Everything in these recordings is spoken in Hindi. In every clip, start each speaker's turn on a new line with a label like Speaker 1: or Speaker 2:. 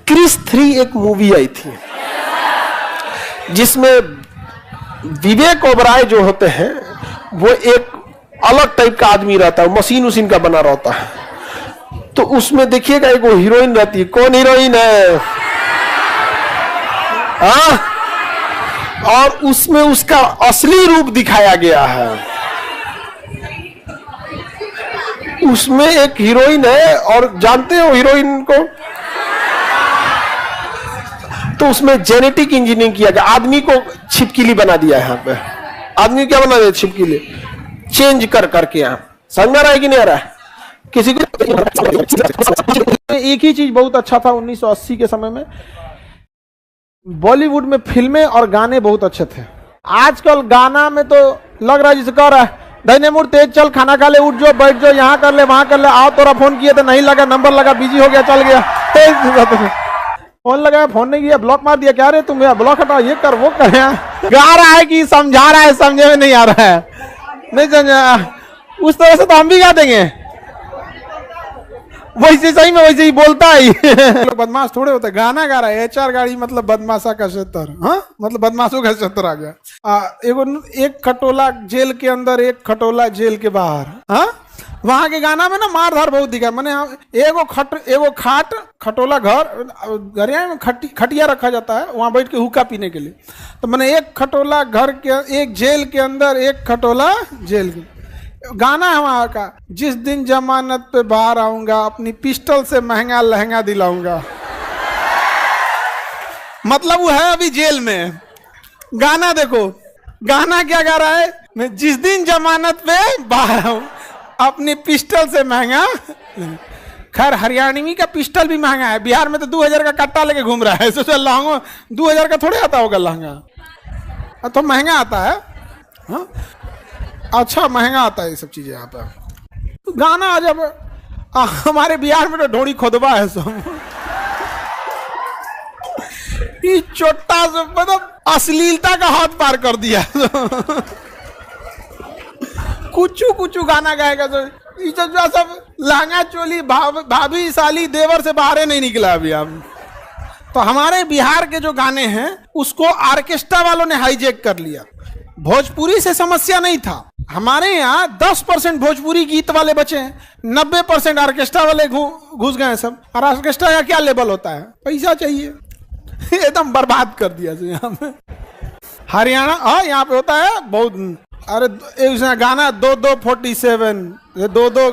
Speaker 1: क्रिस 3 एक मूवी आई थी जिसमें विवेक ओबराय जो होते हैं वो एक अलग टाइप का आदमी रहता है, मशीन उसीन का बना रहता है। तो उसमें देखिएगा एक वो हीरोइन रहती है। कौन हीरोइन है? और उसमें उसका असली रूप दिखाया गया है। उसमें एक हीरोइन है और जानते हो हीरोइन को? तो उसमें जेनेटिक इंजीनियरिंग किया गया, आदमी को छिपकली बना दिया है। यहाँ पे आदमी क्या बना दिया? छिपकली चेंज कर करके। यहाँ समझ में आ रहा है कि नहीं आ रहा है किसी को? एक ही चीज बहुत अच्छा था 1980 के समय में, बॉलीवुड में फिल्में और गाने बहुत अच्छे थे। आजकल गाना में तो लग रहा है जिसे कह रहा है दैने मुड़ तेज चल, खाना खा ले, उठ जाओ, बैठ जाओ, यहाँ कर ले, वहां कर ले, आओ तोरा फोन किए तो नहीं लगा, नंबर लगा, बिजी हो गया, चल गया, फोन लगाया, फोन नहीं किया, ब्लॉक मार दिया, क्या रे तुम यार, ब्लॉक हटाओ, ये कर वो कर। गा रहा है कि समझा रहा है, समझे में नहीं आ रहा है, नहीं समझा। उस तरह से तो हम भी गा देंगे, वैसे सही में वैसे ही बोलता है। लोग बदमाश थोड़े होते, गाना गा रहा है, HR गाड़ी मतलब बदमाशा का क्षेत्र, हाँ मतलब बदमाशों का क्षेत्र आ गया। एक खटोला जेल के अंदर, एक खटोला जेल के बाहर, हाँ वहां के गाना में ना मार धार बहुत दिखा। मैंने एगो खाट खटोला घर में खटिया रखा जाता है, वहां बैठ के हुक्का पीने के लिए। तो मैंने एक खटोला घर के, एक जेल के अंदर, एक खटोला जेल के। गाना है वहां का, जिस दिन जमानत पे बाहर आऊंगा अपनी पिस्टल से महंगा लहंगा दिलाऊंगा। मतलब वो है अभी जेल में। गाना देखो, गाना क्या गा रहा है? मैं जिस दिन जमानत पे बाहर आऊं अपनी पिस्टल से महंगा। खैर हरियाणवी का पिस्टल भी महंगा है, बिहार में तो 2000 का कट्टा लेके घूम रहा है। सोचो लहंगा 2000 का थोड़े आता होगा लहंगा, तो महंगा आता है। हाँ अच्छा महंगा आता है ये सब चीजें यहाँ पे। तो गाना जब हमारे बिहार में तो ढोड़ी खोदबा है सब। ये छोटा सा मतलब अश्लीलता का हाथ पार कर दिया। कुछ गाना गाएगा तो सब लहंगा चोली भाभी साली देवर से बाहर नहीं निकला अभी। अब तो हमारे बिहार के जो गाने हैं उसको ऑर्केस्ट्रा वालों ने हाईजैक कर लिया। भोजपुरी से समस्या नहीं था, हमारे यहाँ 10% भोजपुरी गीत वाले बचे हैं, 90% ऑर्केस्ट्रा वाले घुस गए सब। और ऑर्केस्ट्रा का क्या लेवल होता है? पैसा चाहिए। एकदम बर्बाद कर दिया यहाँ पे। हरियाणा हाँ यहाँ पे होता है बहुत। अरे एक गाना 2-2-47, 2-2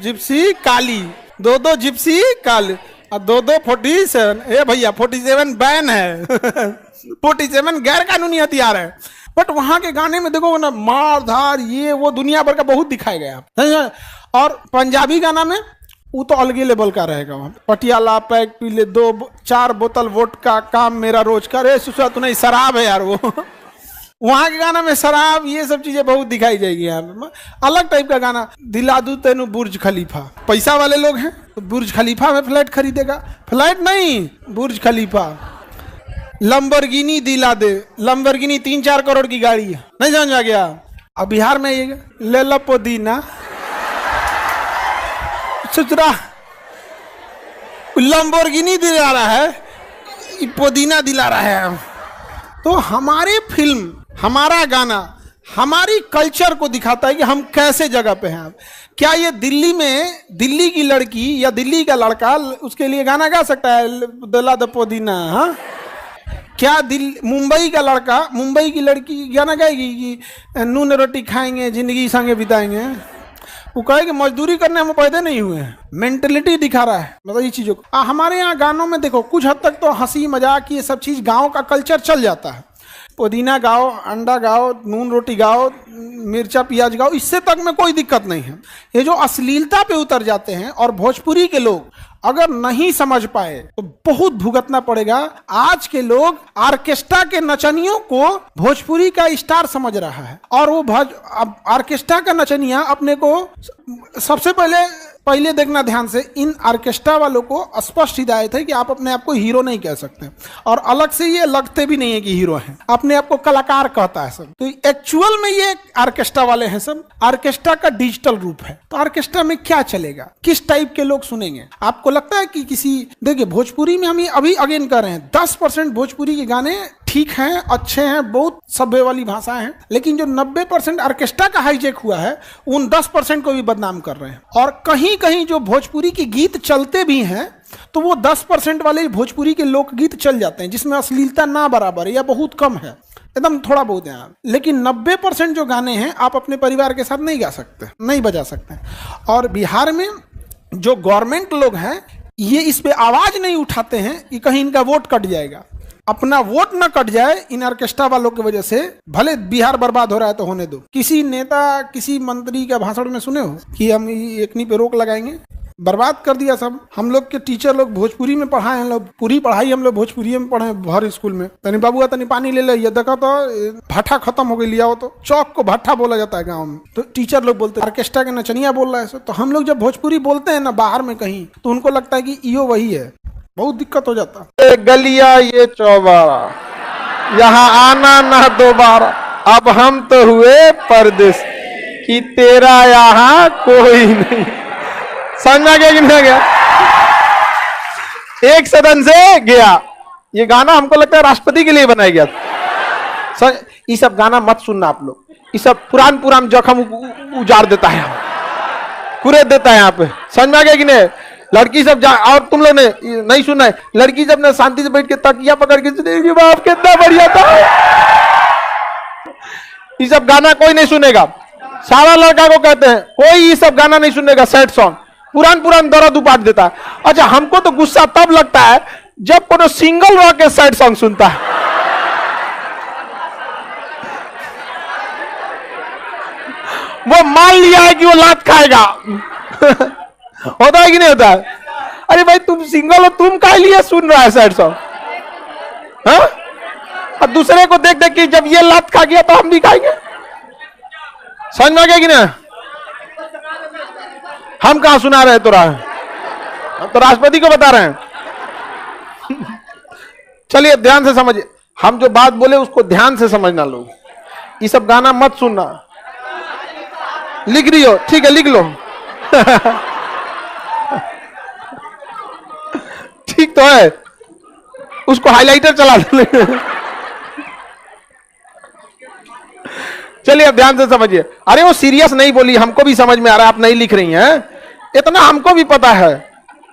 Speaker 1: जिप्सी काली, 2-2 जिप्सी काली और 2-2-47। ए भैया 47 बैन है। 47 गैर कानूनी हथियार है। बट वहां के गाने में देखो ना, मार धार ये वो दुनिया भर का बहुत दिखाया गया। और पंजाबी गाना में वो तो अलग लेवल का रहेगा। वहां पटियाला पैक पी ले 2-4 बोतल वोडका, काम मेरा रोज का। रे सुसा तू नहीं, शराब है यार वो। वहां के गाना में शराब ये सब चीजें बहुत दिखाई जाएगी यार। अलग टाइप का गाना। दिला दूं तेनू बुर्ज खलीफा। पैसा वाले लोग हैं तो बुर्ज खलीफा में फ्लैट खरीदेगा। फ्लैट नहीं, बुर्ज खलीफा। लंबरगिनी दिला दे, लंबरगिनी 3-4 करोड़ की गाड़ी है, नहीं समझ आ गया। अब बिहार में ये ले लो पुदीना, सुचरा लंबरगिनी दिला रहा है, पुदीना दिला रहा है। तो हमारे फिल्म, हमारा गाना हमारी कल्चर को दिखाता है कि हम कैसे जगह पे हैं। क्या ये दिल्ली में दिल्ली की लड़की या दिल्ली का लड़का उसके लिए गाना गा सकता है दिला दो पुदीना? हाँ क्या मुंबई का लड़का मुंबई की लड़की गाना गाएगी कि नून रोटी खाएंगे जिंदगी संगे बिताएंगे? वो कहेगी मजदूरी करने हम पैदा नहीं हुए हैं। मेंटेलिटी दिखा रहा है मतलब ये चीजों को। हमारे यहाँ गानों में देखो कुछ हद तक तो हंसी मजाक ये सब चीज गाँव का कल्चर चल जाता है। पुदीना गाओ, अंडा गाओ, नून रोटी गाओ, मिर्चा प्याज गाओ, इससे तक में कोई दिक्कत नहीं है। ये जो अश्लीलता पे उतर जाते हैं और भोजपुरी के लोग अगर नहीं समझ पाए तो बहुत भुगतना पड़ेगा। आज के लोग ऑर्केस्ट्रा के नचनियों को भोजपुरी का स्टार समझ रहा है और वो ऑर्केस्ट्रा का नचनिया अपने को सबसे पहले पहले देखना ध्यान से, इन ऑर्केस्ट्रा वालों को स्पष्ट हिदायत है कि आप अपने आप को हीरो नहीं कह सकते, और अलग से ये लगते भी नहीं है कि हीरो हैं, अपने आप को कलाकार कहता है सब। तो एक्चुअल में ये ऑर्केस्ट्रा वाले हैं सब, ऑर्केस्ट्रा का डिजिटल रूप है। तो ऑर्केस्ट्रा में क्या चलेगा, किस टाइप के लोग सुनेंगे? आपको लगता है कि किसी, देखिए भोजपुरी में हम अभी अगेन कर रहे हैं, 10% भोजपुरी के गाने ठीक हैं, अच्छे हैं, बहुत सभ्य वाली भाषा है, लेकिन जो 90% ऑर्केस्ट्रा का हाईजेक हुआ है उन 10% को भी बदनाम कर रहे हैं। और कहीं कहीं जो भोजपुरी के गीत चलते भी हैं तो वो 10% वाले भोजपुरी के लोकगीत चल जाते हैं जिसमें अश्लीलता ना बराबर है या बहुत कम है, एकदम थोड़ा बहुत है। लेकिन 90% जो गाने हैं आप अपने परिवार के साथ नहीं गा सकते, नहीं बजा सकते। और बिहार में जो गवर्नमेंट लोग हैं ये इस पे आवाज नहीं उठाते हैं कि कहीं इनका वोट कट जाएगा। अपना वोट न कट जाए इन ऑर्केस्ट्रा वालों की वजह से, भले बिहार बर्बाद हो रहा है तो होने दो। किसी नेता, किसी मंत्री का भाषण में सुने हो कि हम एकनी पे रोक लगाएंगे? बर्बाद कर दिया सब। हम लोग के टीचर लोग भोजपुरी में पढ़ाए हैं, लोग पूरी पढ़ाई हम लोग भोजपुरी में पढ़े हर स्कूल में। तनी बाबू तनी पानी ले ले, ये देखा तो भाटा खत्म हो गई, लिया हो तो चौक को भाटा बोला जाता है गाँव में। तो टीचर लोग बोलते हैं ऑर्केस्ट्रा के नचनिया बोल रहा है। तो हम लोग जब भोजपुरी बोलते हैं ना बाहर में कहीं, तो उनको लगता है कि इयो वही है, बहुत दिक्कत हो जाता।
Speaker 2: ये गलिया ये चौबारा, यहाँ आना ना दोबारा, अब हम तो हुए परदेश कि तेरा यहाँ कोई नहीं। समझ में आ गया कि नहीं गया? एक सदन से गया। ये गाना हमको लगता है राष्ट्रपति के लिए बनाया गया था। ये सब गाना मत सुनना आप लोग, ये सब पुरान जख्म उजाड़ देता है, कुरेद देता है यहाँ पे। समझ में आ गया कि नहीं? लड़की सब और तुम लोग ने नहीं सुना है, लड़की जब ने शांति से बैठ के तकिया पकड़ के सुनेगी, बाप कितना बढ़िया था। ये सब गाना कोई नहीं सुनेगा। सारा लड़का को कहते हैं कोई ये सब गाना नहीं सुनेगा, सैड सॉन्ग पुरान दर्द उपाट देता है। अच्छा, हमको तो गुस्सा तब लगता है जब कोनो सिंगल रह के सैड सॉन्ग सुनता है। वो मान लिया है कि वो लात खाएगा। होता है कि नहीं होता है? अरे भाई तुम सिंगल हो, तुम काहे लिए सुन रहा है सैड सॉन्ग? हाँ? और दूसरे को देख देख के जब ये लात खा गया तो हम भी खाएंगे। समझ में आ गया कि नहीं? हम कहां सुना रहे तो हम तो राष्ट्रपति को बता रहे हैं। चलिए ध्यान से समझिए, हम जो बात बोले उसको ध्यान से समझना लोग। ये सब गाना मत सुनना। लिख रही हो? ठीक है, लिख लो। ठीक तो है, उसको हाइलाइटर चला दो। चलिए अब ध्यान से समझिए। अरे वो सीरियस नहीं बोली, हमको भी समझ में आ रहा है, आप नहीं लिख रही हैं, इतना हमको भी पता है।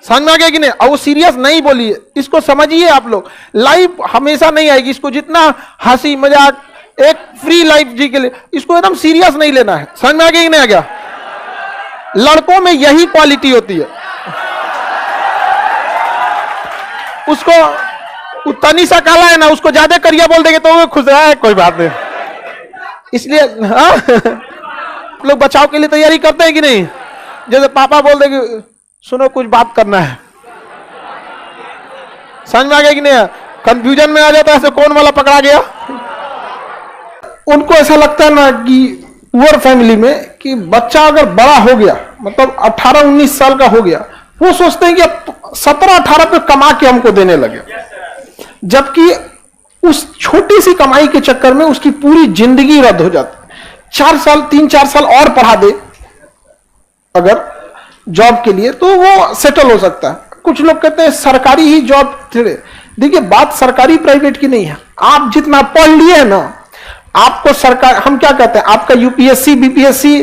Speaker 2: समझ में आ गया कि नहीं? और वो सीरियस नहीं बोली, इसको समझिए आप लोग। लाइफ हमेशा नहीं आएगी, इसको जितना हंसी मजाक, एक फ्री लाइफ जी के लिए, इसको एकदम सीरियस नहीं लेना है। समझ में आ गया कि नहीं आ गया? यही क्वालिटी होती है। उसको तनी सा काला है ना, उसको ज्यादा करिया बोल देंगे तो वो खुश है, कोई बात नहीं। इसलिए लोग बचाव के लिए तैयारी करते हैं कि नहीं? जैसे पापा बोल देंगे सुनो कुछ बात करना है, समझ में आ गया कि नहीं? कंफ्यूजन में आ जाता है कौन वाला पकड़ा गया। उनको ऐसा लगता है ना कि पुअर फैमिली में कि बच्चा अगर बड़ा हो गया, मतलब 18-19 साल का हो गया, वो सोचते हैं कि अब 17-18 पे कमा के हमको देने लगे, जबकि उस छोटी सी कमाई के चक्कर में उसकी पूरी जिंदगी रद्द हो जाती है। 3-4 साल और पढ़ा दे अगर जॉब के लिए तो वो सेटल हो सकता है। कुछ लोग कहते हैं सरकारी ही जॉब। देखिए बात सरकारी प्राइवेट की नहीं है, आप जितना पढ़ लिए है ना, आपको सरकार, हम क्या कहते हैं, आपका यूपीएससी बीपीएससी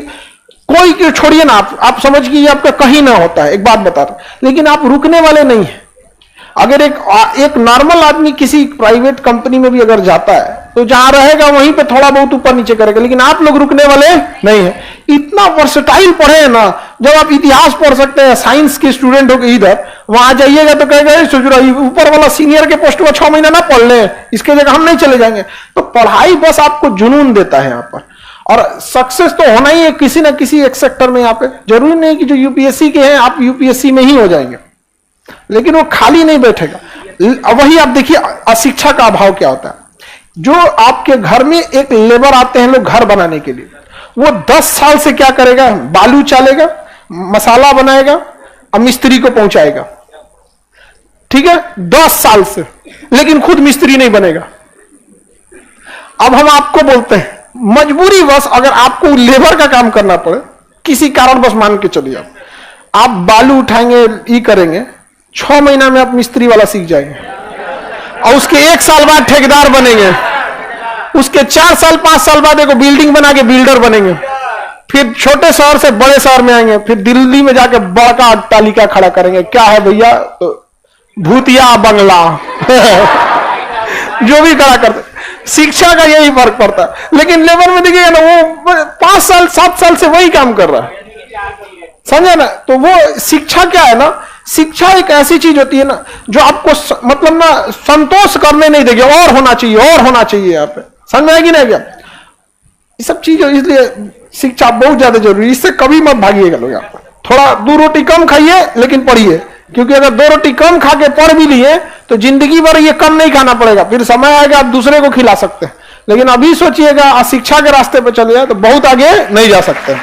Speaker 2: कोई क्यों छोड़िए ना, आप समझिए आपका कहीं ना होता है, एक बात बता रहा हूं, लेकिन आप रुकने वाले नहीं है। अगर एक नॉर्मल आदमी किसी प्राइवेट कंपनी में भी अगर जाता है तो जहां रहेगा वहीं पे थोड़ा बहुत ऊपर नीचे करेगा, लेकिन आप लोग रुकने वाले नहीं है। इतना वर्सेटाइल पढ़े हैं ना, जब आप इतिहास पढ़ सकते हैं, साइंस के स्टूडेंट हो गए इधर, वहां जाइएगा तो कहेगा सोच रहा ऊपर वाला सीनियर के पोस्ट में 6 महीना ना पढ़ ले, इसके जगह हम नहीं चले जाएंगे। तो पढ़ाई बस आपको जुनून देता है यहाँ पर, और सक्सेस तो होना ही है किसी ना किसी एक सेक्टर में। यहाँ पे जरूरी नहीं कि जो यूपीएससी के हैं आप यूपीएससी में ही हो जाएंगे, लेकिन वो खाली नहीं बैठेगा। वही आप देखिए अशिक्षा का अभाव क्या होता है। जो आपके घर में एक लेबर आते हैं लोग घर बनाने के लिए, वो 10 साल से क्या करेगा, बालू चालेगा, मसाला बनाएगा और मिस्त्री को पहुंचाएगा, ठीक है, 10 साल से, लेकिन खुद मिस्त्री नहीं बनेगा। अब हम आपको बोलते हैं मजबूरी बस अगर आपको लेबर का काम करना पड़े, किसी कारण बस मान के चलिए आप बालू उठाएंगे, ये करेंगे, 6 महीना में आप मिस्त्री वाला सीख जाएंगे और उसके 1 साल बाद ठेकेदार बनेंगे, उसके 4 साल 5 साल बाद एक बिल्डिंग बना के बिल्डर बनेंगे, फिर छोटे शहर से बड़े शहर में आएंगे, फिर दिल्ली में जाके बड़का अट्टालिका खड़ा करेंगे। क्या है भैया, भूतिया बंगला जो भी खड़ा करते। शिक्षा का यही फर्क पड़ता है। लेकिन लेबर में देखिएगा ना, वो 5 साल 7 साल से वही काम कर रहा है, समझे ना। तो वो शिक्षा क्या है ना, शिक्षा एक ऐसी चीज होती है ना जो आपको मतलब ना संतोष करने नहीं देगी, और होना चाहिए और होना चाहिए। यहाँ पे समझ में आएगी ना क्या ये सब चीज। इसलिए शिक्षा बहुत ज्यादा जरूरी है, इससे कभी मत भागिएगा लोग। यहाँ थोड़ा 2 रोटी कम खाइए लेकिन पढ़िए, क्योंकि अगर 2 रोटी कम खा के पढ़ भी लिए तो जिंदगी भर ये कम नहीं खाना पड़ेगा, फिर समय आएगा आप दूसरे को खिला सकते हैं। लेकिन अभी सोचिएगा शिक्षा के रास्ते पर चले जाए तो बहुत आगे नहीं जा सकते।